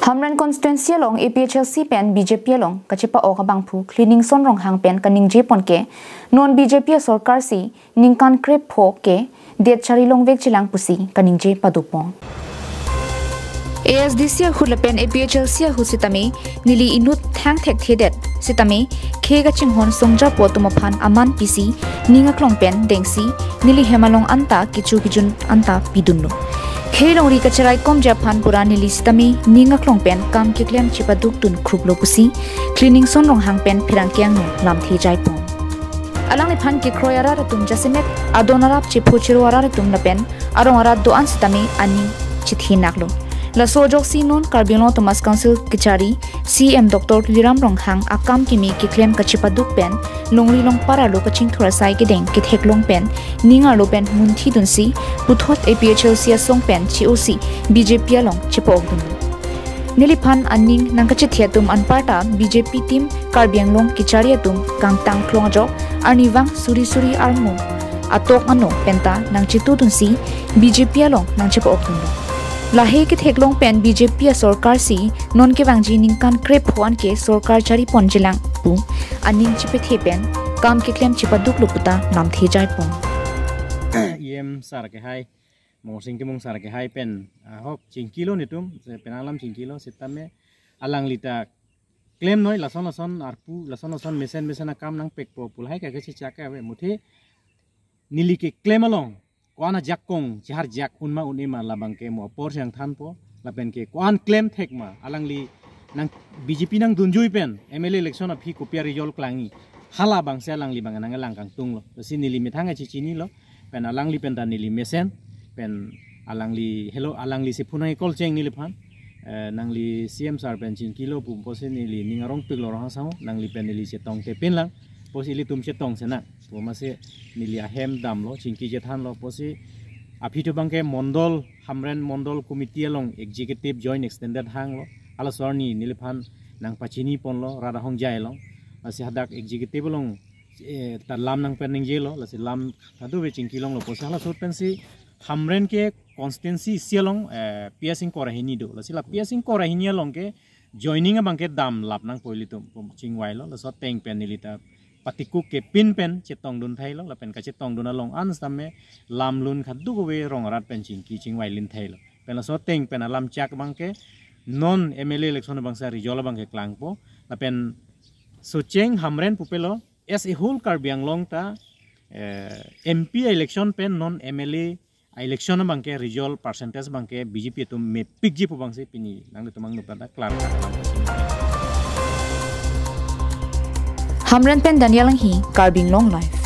Hamran constituency long APHLC pen BJP long kachipa o kabang phu cleaning son rong hang pen kaning je pon ke non BJP sarkar si ningkan krep pho ke det chari long vek chilang pusi kaning je padupong ASDC hulapen APHLC husitami nili inut thang thek thedet sitami khega chinghon songja potumaphan aman pisi ninga klongpen dengsi nili hemalong anta kichun anta pidunno Khelong ri kacharai kom japan pura nili sitami ninga klongpen kam kiklem chipaduk tun kruplo pusi cleaning son rong hangpen phirang kyang no lam thi jai pon alang ni phan ki kroyara ratum jasimet adonarap chiphuchiro ara ratum napen arong ara do an sitami ani chithi naklo La Sojoksi non Carbino Thomas Council Kichari CM Dr. Liram Ronghang akam kimi kiklem kachipaduk pen longri long para lo kaching thurasai ke deng kithek long pen ninga lo pen munthi dunsi puthot APHLC song pen COC BJP long chipok dun Niliphan anning nangkachi thiatum anparta BJP team Karbiang long Kichari atum kamtang klongjo arniwang suri armu atok ano penta nang chitu dunsi BJP long nang chipok dun Lahe ke theklong pen BJP sarkar si non ke wangji ningkan krep huan ke sarkar chari ponjilang pu aning chipe the pen kam ke klem chipaduk luputa nam the jai pon yem sar ke hai mosing ke mong sar ke hai pen hok chingkilo nitum penalam chingkilo sitame alang lita klem noi lason arpu lason mesen kam nang pekpo pulhai ka ke chaka we muthi nili ke klem along Kuana jakong jahar jak unma unima labang ke mo por yang than po lapen ke kuan claim thek ma alang li nang BJP nang dunjui pen MLA election of hi kopia result klangi hala bang se alang li bang nang lang kang tung lo si nili mithanga chichini lo pen alang li pen ta nili mesen pen alang li hello alang li se phunai kol cheng nili phan nang li CM sar pen chin kilo pu po se nili ningarong pik lo ra sao nang li pen nili se tong te pen lang posi li tum se tong sena po ma se nilia hem dam lo chingki je than lo posi aphitu bangke mondol hamren mondol committee along executive joint extended hang lo ala sorni niliphan nang pachini pon lo rada hong jai lo asi hadak executive long ta lam nang pening je lo lasi lam thadu be chingki long lo posi ala sot pensi hamren ke constituency sialong piercing korahini do lasi la piercing korahini long ke joining bangke dam lap nang poilitum chingwai lo so teng pen nilita patiku ke pin pen chetong dun thailo la pen ka chetong dun along an samme lam lun khadu we rong rat pen ching ki ching wai lin thailo pen la so teng pen alam chak bangke non MLA election bangsa rijol bangke klangpo la pen so cheng hamren pupelo as a whole Karbiang long ta MP election pen non MLA election bangke rijol percentage bangke BJP tu me pikji pu bangse pini nang tu mang nu pada klar Hamran pen Daniel hi Carbing long life